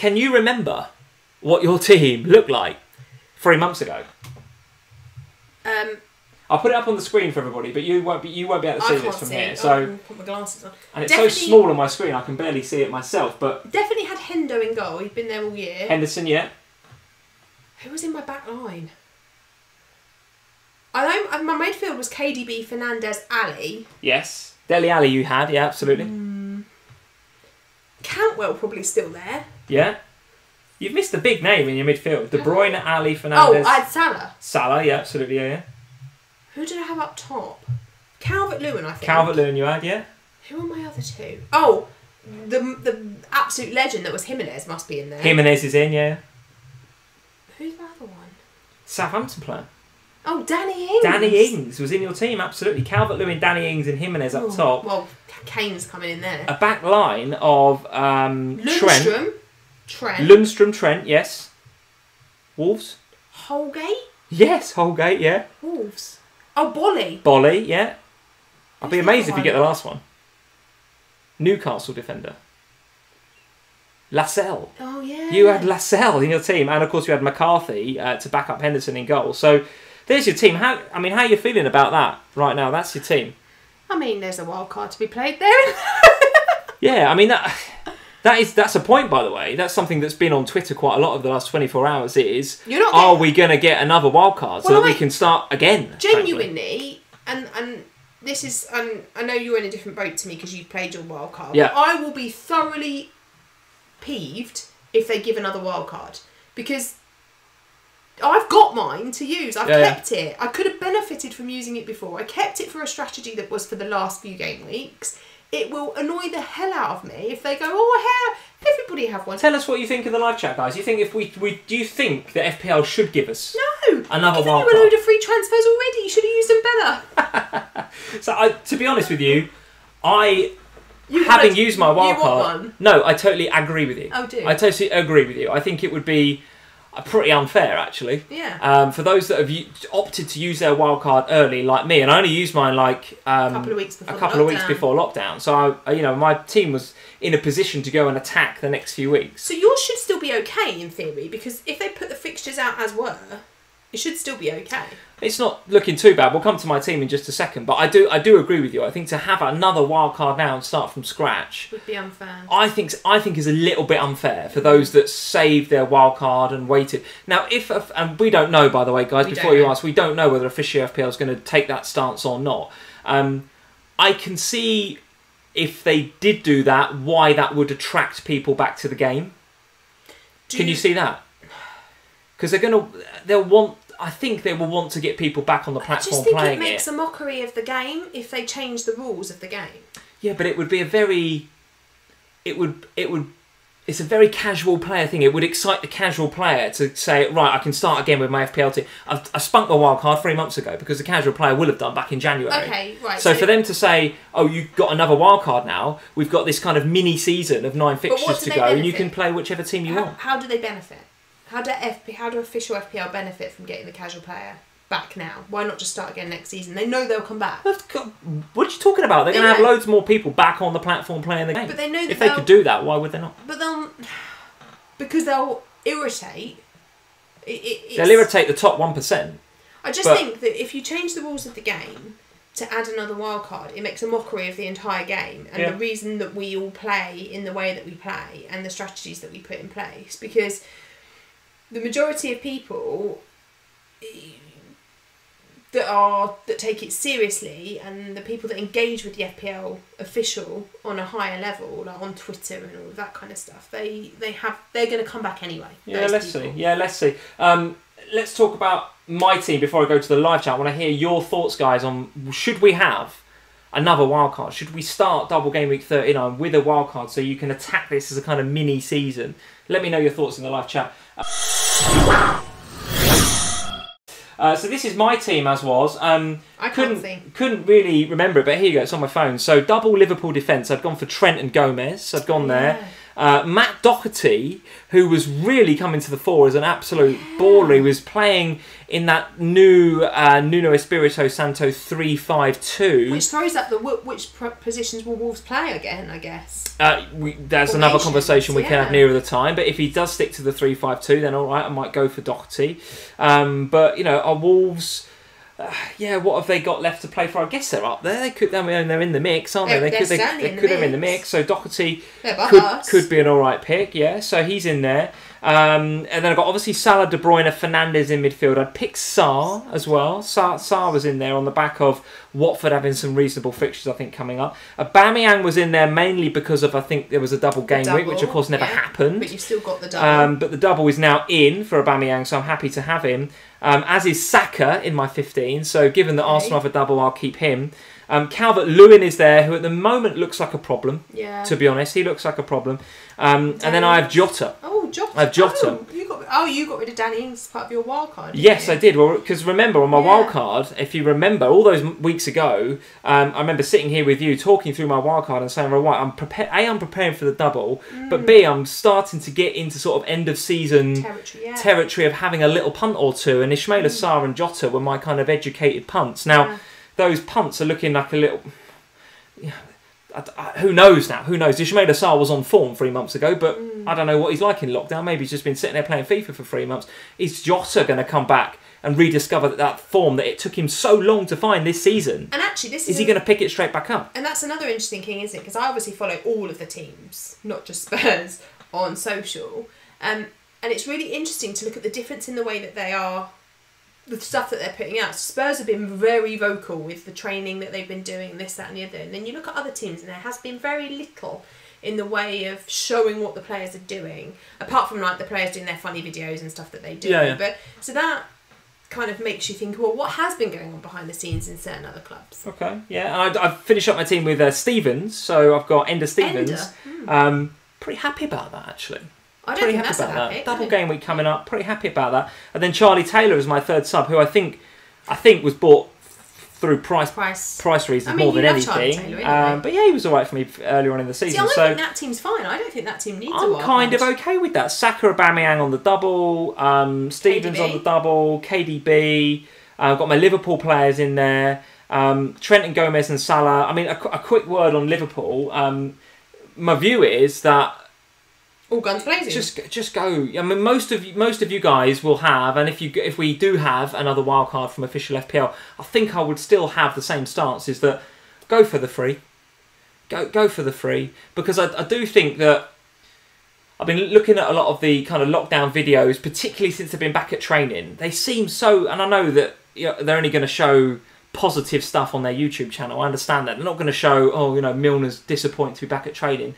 can you remember what your team looked like 3 months ago? I'll put it up on the screen for everybody, but you won't be able to see this from here. So I can put my glasses on. And it's so small on my screen, I can barely see it myself. But definitely had Hendo in goal. He'd been there all year. Henderson, yeah. Who was in my back line? I know my midfield was KDB, Fernandez, Ali. Yes. Dele Alli you had, yeah, absolutely. Cantwell probably still there. Yeah. You've missed a big name in your midfield. De Bruyne, Ali, Fernandez. Oh, I had Salah. Salah, yeah, absolutely, yeah. Who did I have up top? Calvert-Lewin, I think. Calvert-Lewin you had, yeah. Who were my other two? Oh, the absolute legend that was Jimenez must be in there. Jimenez is in, yeah. Who's my other one? Southampton player. Oh, Danny Ings. Danny Ings was in your team, absolutely. Calvert-Lewin, Danny Ings and Jimenez up top. Well, Kane's coming in there. A back line of Lundstram. Trent. Lundstram, Trent, yes. Wolves? Holgate? Yes, Holgate, yeah. Wolves. Oh, Bolly. Bolly, yeah. I'd be amazed if you get the last one. Newcastle defender. Lascelles. Oh, yeah. You had Lascelles in your team, and of course you had McCarthy to back up Henderson in goal. So there's your team. How are you feeling about that right now? That's your team. I mean, there's a wild card to be played there. Yeah, I mean that's a point, by the way. That's something that's been on Twitter quite a lot over the last 24 hours. Are we going to get another wild card so that we can start again? Genuinely, and this is, I know you're in a different boat to me because you played your wild card. Yeah. But I will be thoroughly peeved if they give another wild card because I've got mine to use. I've kept it. I could have benefited from using it before. I kept it for a strategy that was for the last few game weeks. It will annoy the hell out of me if they go, oh, hell, everybody have one. Tell us what you think in the live chat, guys. You think do you think that FPL should give us another wild card? You a load of free transfers already. You should have used them better. So, to be honest with you, having used my wild card, no, I totally agree with you. Oh, do? I totally agree with you. I think it would be pretty unfair, actually. Yeah. For those that have opted to use their wild card early, like me, and I only used mine like a couple of weeks before lockdown. So my team was in a position to go and attack the next few weeks. So yours should still be okay in theory, because if they put the fixtures out as were, it should still be okay. It's not looking too bad. We'll come to my team in just a second, but I do agree with you. I think to have another wild card now and start from scratch would be unfair. I think is a little bit unfair for those that saved their wild card and waited. Now, and we don't know, by the way, guys. Before you ask, we don't know whether officially FPL is going to take that stance or not. I can see if they did do that, why that would attract people back to the game. Can you see that? Because I think they will want to get people back on the platform playing it. I just think it makes a mockery of the game if they change the rules of the game. Yeah, but it would be it's a very casual player thing. It would excite the casual player to say, right, I can start again with my FPL team. I spunked my wild card 3 months ago because the casual player will have done back in January. Okay, right. So for them to say, oh, you've got another wild card now, we've got this kind of mini season of 9 fixtures to go, and you can play whichever team you want. How do they benefit? How do official FPL benefit from getting the casual player back now? Why not just start again next season? They know they'll come back. What are you talking about? They're going to have loads more people back on the platform playing the game. But they know that if they could do that, why would they not? But because they'll irritate. They'll irritate the top 1%. I just think that if you change the rules of the game to add another wild card, it makes a mockery of the entire game and the reason that we all play in the way that we play and the strategies that we put in place. Because the majority of people that take it seriously and the people that engage with the FPL official on a higher level, like on Twitter and all of that kind of stuff, they're going to come back anyway. Yeah, let's see. Let's talk about my team before I go to the live chat. I want to hear your thoughts, guys, on should we have another wildcard? Should we start double game week 39 with a wildcard so you can attack this as a kind of mini season? Let me know your thoughts in the live chat. So this is my team as was. I couldn't really remember it, but here you go. It's on my phone. So double Liverpool defence. I'd gone for Trent and Gomez. I'd gone there. Matt Doherty, who was really coming to the fore as an absolute baller. He was playing in that new Nuno Espirito Santo 3-5-2. Which throws up which positions will Wolves play again, I guess. There's another conversation we can have nearer the time. But if he does stick to the 3-5-2, then all right, I might go for Doherty. But, are Wolves... what have they got left to play for? I guess they're up there. They could. They're in the mix, aren't they? They could have in the mix. So Doherty could be an all right pick. Yeah, so he's in there. And then I've got obviously Salah, De Bruyne, Fernandes in midfield. I'd pick Sarr as well. Sarr was in there on the back of Watford having some reasonable fixtures, I think, coming up. Aubameyang was in there mainly because of, I think, there was a double game week, which of course never happened. But you've still got the double. But the double is now in for Aubameyang, so I'm happy to have him. As is Saka in my 15. So given that Arsenal have a double, I'll keep him. Calvert-Lewin is there, who at the moment looks like a problem. Yeah. To be honest, he looks like a problem. And then I have Jota. Oh, Jota. I have Jota. You got rid of Danny as part of your wild card. Yes, I did. Well, because remember on my wild card, if you remember all those weeks ago, I remember sitting here with you talking through my wild card and saying, right, I'm preparing for the double, but B, I'm starting to get into sort of end of season territory of having a little punt or two, and Ismaila Sarr and Jota were my kind of educated punts. Now, those punts are looking like a little... who knows now? Who knows? Ismaila Sarr was on form 3 months ago, but I don't know what he's like in lockdown. Maybe he's just been sitting there playing FIFA for 3 months. Is Jota going to come back and rediscover that form that it took him so long to find this season? And actually, is he going to pick it straight back up? And that's another interesting thing, isn't it? Because I obviously follow all of the teams, not just Spurs, on social. And it's really interesting to look at the difference in the way that they are... the stuff that they're putting out. Spurs have been very vocal with the training that they've been doing, this, that and the other. And then you look at other teams and there has been very little in the way of showing what the players are doing, apart from like the players doing their funny videos and stuff that they do. But so that kind of makes you think, well, what has been going on behind the scenes in certain other clubs? Okay, yeah. And I've finished up my team with Stevens, so I've got Ender Stevens. Pretty happy about that, actually. I don't think that's a bad pick. Double game week coming up. Pretty happy about that. And then Charlie Taylor is my third sub, who I think was bought through price reasons more than anything. Taylor, anyway. But yeah, he was all right for me earlier on in the season. See, I think that team's fine. I don't think that team needs a wild I'm kind of okay with that. Saka, Aubameyang on the double, Stevens on the double, KDB. I've got my Liverpool players in there. Trent and Gomez and Salah. I mean, a quick word on Liverpool. My view is that all guns blazing. Just go. I mean, most of you guys will have, and if we do have another wildcard from official FPL, I think I would still have the same stance: is that go for the free, go for the free, because I do think that I've been looking at a lot of the kind of lockdown videos, particularly since they've been back at training. They seem so, and I know that they're only going to show positive stuff on their YouTube channel. I understand that they're not going to show, Milner's disappointed to be back at training.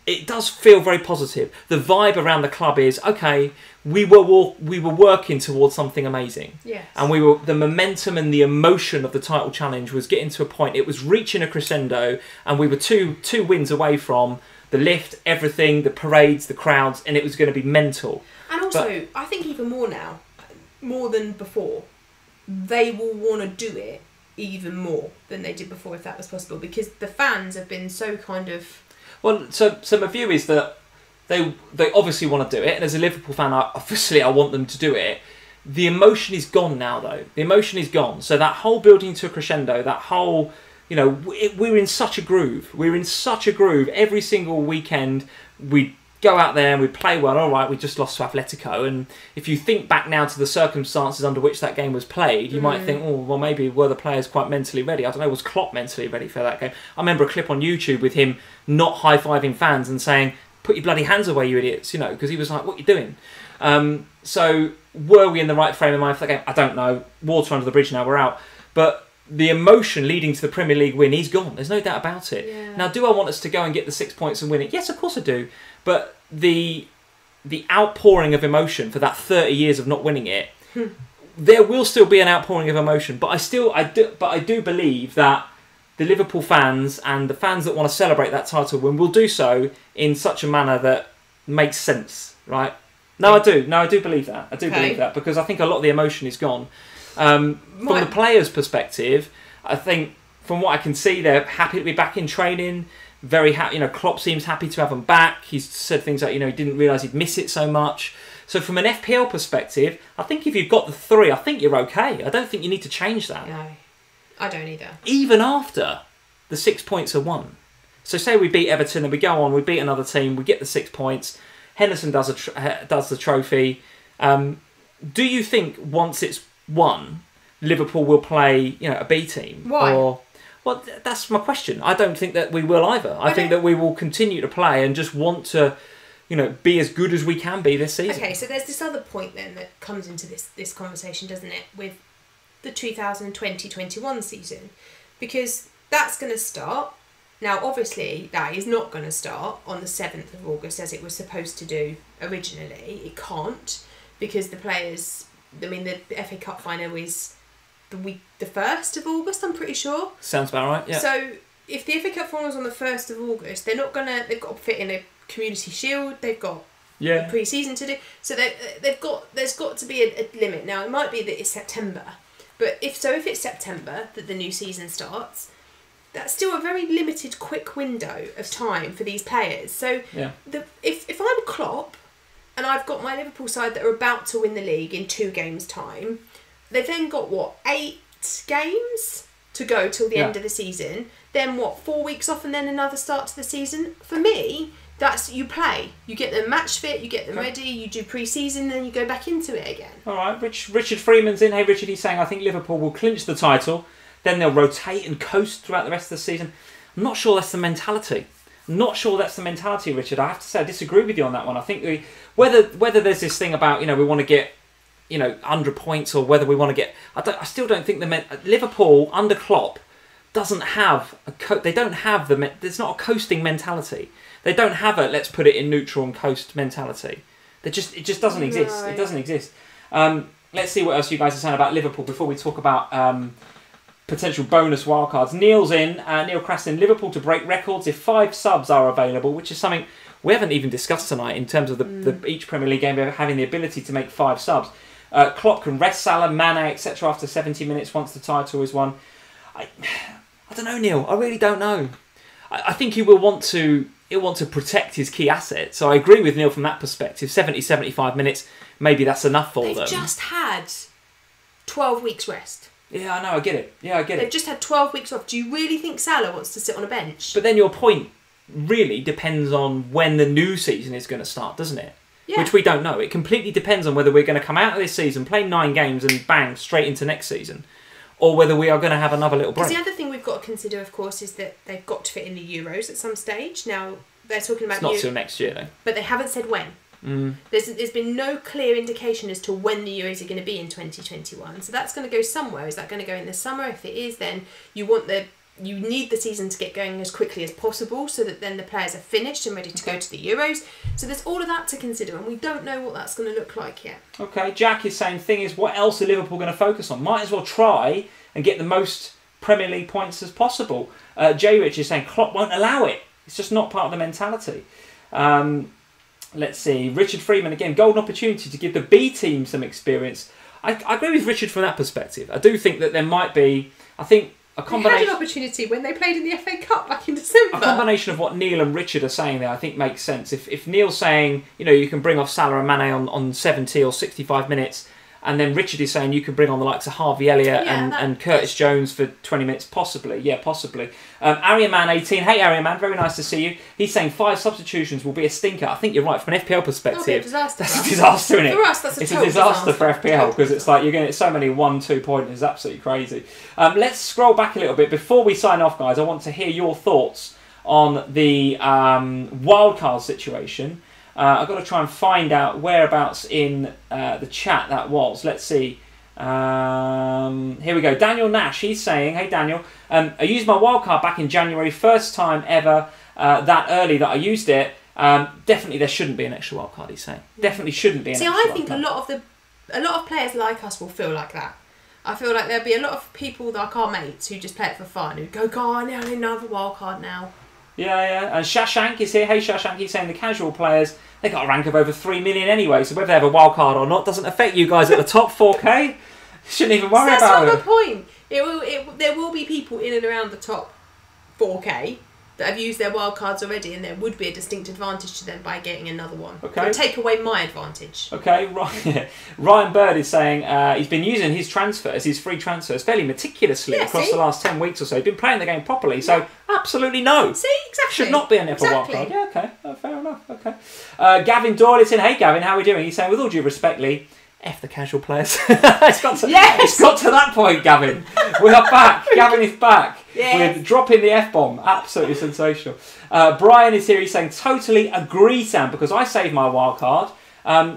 It does feel very positive. The vibe around the club is, okay, we were working towards something amazing. Yes. And the momentum and the emotion of the title challenge was getting to a point. It was reaching a crescendo, and we were two wins away from the lift, everything, the parades, the crowds, and it was going to be mental. And also, I think even more now, more than before, they will want to do it even more than they did before, if that was possible, because the fans have been so kind of... Well, so my view is that they obviously want to do it, and as a Liverpool fan, I want them to do it. The emotion is gone now, though. The emotion is gone. So that whole building to a crescendo, that whole, we're in such a groove. We're in such a groove. Every single weekend, we go out there and we play well. All right, we just lost to Atletico, and if you think back now to the circumstances under which that game was played, you might think, oh, well, maybe were the players quite mentally ready? I don't know, was Klopp mentally ready for that game? I remember a clip on YouTube with him not high-fiving fans and saying, put your bloody hands away, you idiots, because he was like, what are you doing? So were we in the right frame of mind for that game? I don't know. Water under the bridge now, we're out. But the emotion leading to the Premier League win, he's gone. There's no doubt about it. Yeah. Now, do I want us to go and get the 6 points and win it? Yes, of course I do. But the outpouring of emotion for that 30 years of not winning it, there will still be an outpouring of emotion. But I do believe that the Liverpool fans and the fans that want to celebrate that title win will do so in such a manner that makes sense, right? No, I do. No, I do believe that. I do believe that, because I think a lot of the emotion is gone. From the players' perspective, I think from what I can see, they're happy to be back in training. very happy. You know, Klopp seems happy to have them back. He's said things like, you know, he didn't realise he'd miss it so much. So from an FPL perspective, I think if you've got the 3, I think you're okay. I don't think you need to change that. No, I don't either. Even after the 6 points are won. So say we beat Everton and we go on, we beat another team, we get the 6 points. Henderson does the trophy. Do you think once it's won, Liverpool will play, you know, a B team? Why? Or, well, that's my question. I don't think that we will either. I think that we will continue to play and just want to, you know, be as good as we can be this season. Okay, so there's this other point then that comes into this conversation, doesn't it, with the 2020-21 season, because that's going to start. Now, obviously, that is not going to start on the 7th of August as it was supposed to do originally. It can't, because the players, I mean, the FA Cup final is the 1st of August, I'm pretty sure. Sounds about right, yeah. So, if the FA Cup final is on the 1st of August, they've got to fit in a Community Shield, they've got a pre-season to do. So there's got to be a limit. Now, it might be that it's September, but if it's September that the new season starts, that's still a very limited, quick window of time for these players. So if I'm Klopp and I've got my Liverpool side that are about to win the league in 2 games' time, they've then got, 8 games to go till the end of the season. Then 4 weeks off and then another start to the season? For me, that's you play. You get them match fit, you get them ready, you do pre-season, then you go back into it again. All right, Richard Freeman's in. Hey, Richard, he's saying, I think Liverpool will clinch the title. Then they'll rotate and coast throughout the rest of the season. I'm not sure that's the mentality. Richard. I have to say I disagree with you on that one. I think whether there's this thing about, you know, we want to get, you know, 100 points, or whether we want to get... I still don't think Liverpool under Klopp doesn't have there's not a coasting mentality. They don't have a let's put it in neutral and coast mentality. It just doesn't exist. It doesn't exist. Let's see what else you guys are saying about Liverpool before we talk about potential bonus wildcards. Neil's in. Neil Craston, Liverpool to break records if 5 subs are available, which is something we haven't even discussed tonight in terms of each Premier League game having the ability to make 5 subs. Klopp can rest Salah, Mane, etc. after 70 minutes once the title is won. I don't know, Neil. I really don't know. I think he will want to protect his key assets. So I agree with Neil from that perspective. 70, 75 minutes, maybe that's enough for them. They've just had 12 weeks rest. Yeah, I know. I get it. They've just had 12 weeks off. Do you really think Salah wants to sit on a bench? But then your point really depends on when the new season is going to start, doesn't it? Yeah. Which we don't know. It completely depends on whether we're going to come out of this season, play 9 games and bang, straight into next season, or whether we are going to have another little break. Because the other thing we've got to consider, of course, is that they've got to fit in the Euros at some stage. Now, they're talking about... It's not till next year, though. But they haven't said when. There's been no clear indication as to when the Euros are going to be in 2021. So that's going to go somewhere. Is that going to go in the summer? If it is, then you need the season to get going as quickly as possible so that then the players are finished and ready to go to the Euros. So there's all of that to consider, and we don't know what that's going to look like yet. Okay, Jack is saying, thing is, what else are Liverpool going to focus on? Might as well try and get the most Premier League points as possible. J. Rich is saying Klopp won't allow it. It's just not part of the mentality. Let's see. Richard Freeman again. Golden opportunity to give the B team some experience. I agree with Richard from that perspective. I do think that there might be... I think a combination... They had an opportunity when they played in the FA Cup back in December. A combination of what Neil and Richard are saying there I think makes sense. If Neil's saying, you know, you can bring off Salah and Mane on 70 or 65 minutes... And then Richard is saying you can bring on the likes of Harvey Elliott and Curtis Jones for 20 minutes, possibly. Yeah, possibly. Ariaman 18, hey Ariaman, very nice to see you. He's saying 5 substitutions will be a stinker. I think you're right, from an FPL perspective. That'll be a disaster. That's a disaster, isn't it? For us, that's a total disaster for FPL, because it's like you're getting so many 1-2 pointers. It's absolutely crazy. Let's scroll back a little bit. Before we sign off, guys, I want to hear your thoughts on the wildcard situation. I've got to try and find out whereabouts in the chat that was. Let's see. Here we go. Daniel Nash, he's saying, hey Daniel, I used my wildcard back in January, first time ever that early that I used it. Definitely there shouldn't be an extra wildcard, he's saying. Definitely shouldn't be an extra wildcard. See, I think a lot of players like us will feel like that. I feel like there'll be a lot of people like our mates who just play it for fun, who go, God, I need another wildcard now. Yeah. And Shashank is here. Hey Shashank, he's saying the casual players, they got a rank of over 3 million anyway, so whether they have a wild card or not doesn't affect you guys at the top 4K. Shouldn't even worry about it. That's not the point. There will be people in and around the top 4K, that have used their wild cards already, and there would be a distinct advantage to them by getting another one. Okay. It would take away my advantage. Okay, Ryan Bird is saying he's been using his transfers, his free transfers, fairly meticulously across the last 10 weeks or so. He's been playing the game properly, so absolutely no. See, exactly. Should not be an upper wild card. Yeah, okay, fair enough. Okay. Gavin Doyle is saying, hey Gavin, how are we doing? He's saying, with all due respect, Lee, F the casual players. It's got to that point, Gavin. We are back. Gavin is back. Yes. We're dropping the F-bomb. Absolutely sensational. Brian is here. He's saying, totally agree, Sam, because I saved my wild card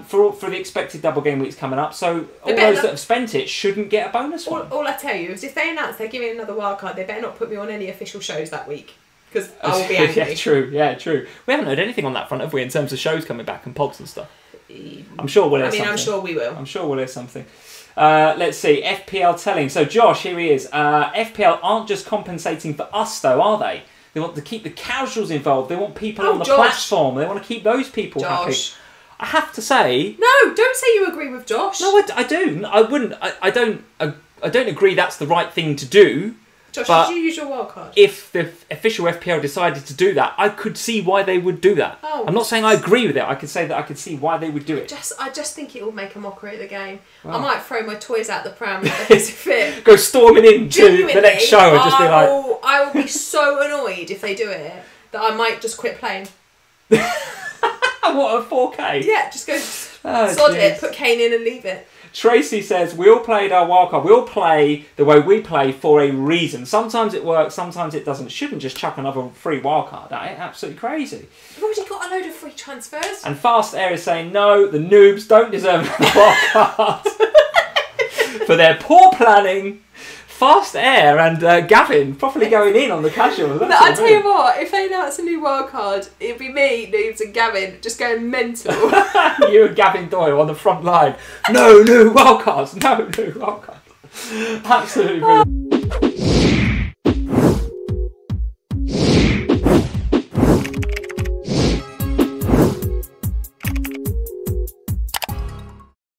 for the expected double game weeks coming up. So all those that have spent it shouldn't get a bonus one. All I tell you is if they announce they're giving another wild card, they better not put me on any official shows that week. Because I will be angry. Yeah, true. We haven't heard anything on that front, have we, in terms of shows coming back and pods and stuff? I'm sure we'll hear something. I'm sure we will. I'm sure we'll hear something. Let's see. FPL telling. So, Josh, here he is. FPL aren't just compensating for us, though, are they? They want to keep the casuals involved. They want people on the platform. They want to keep those people happy. I have to say... No, don't say you agree with Josh. No, I do. I wouldn't. I don't agree that's the right thing to do. Josh, did you use your wildcard? If the official FPL decided to do that, I could see why they would do that. Oh. I'm not saying I agree with it. I could say that I could see why they would do it. I just think it will make a mockery of the game. Wow. I might throw my toys out the pram if it's fit. Go storming into the next show and just be like... I will be so annoyed if they do it that I might just quit playing. What, a 4K? Yeah, just go sod it, put Kane in and leave it. Tracy says, we all played our wildcard. We all play the way we play for a reason. Sometimes it works, sometimes it doesn't. Shouldn't just chuck another free wildcard. That ain't absolutely crazy. We've already got a load of free transfers. And Fast Air is saying, no, the noobs don't deserve a wildcard for their poor planning. Fast Air and Gavin properly going in on the casuals. No, I tell you what, if they announce a new wildcard, it'd be me, Noobs, and Gavin just going mental. You and Gavin Doyle on the front line. No new wildcards. No new wildcards. Absolutely brilliant.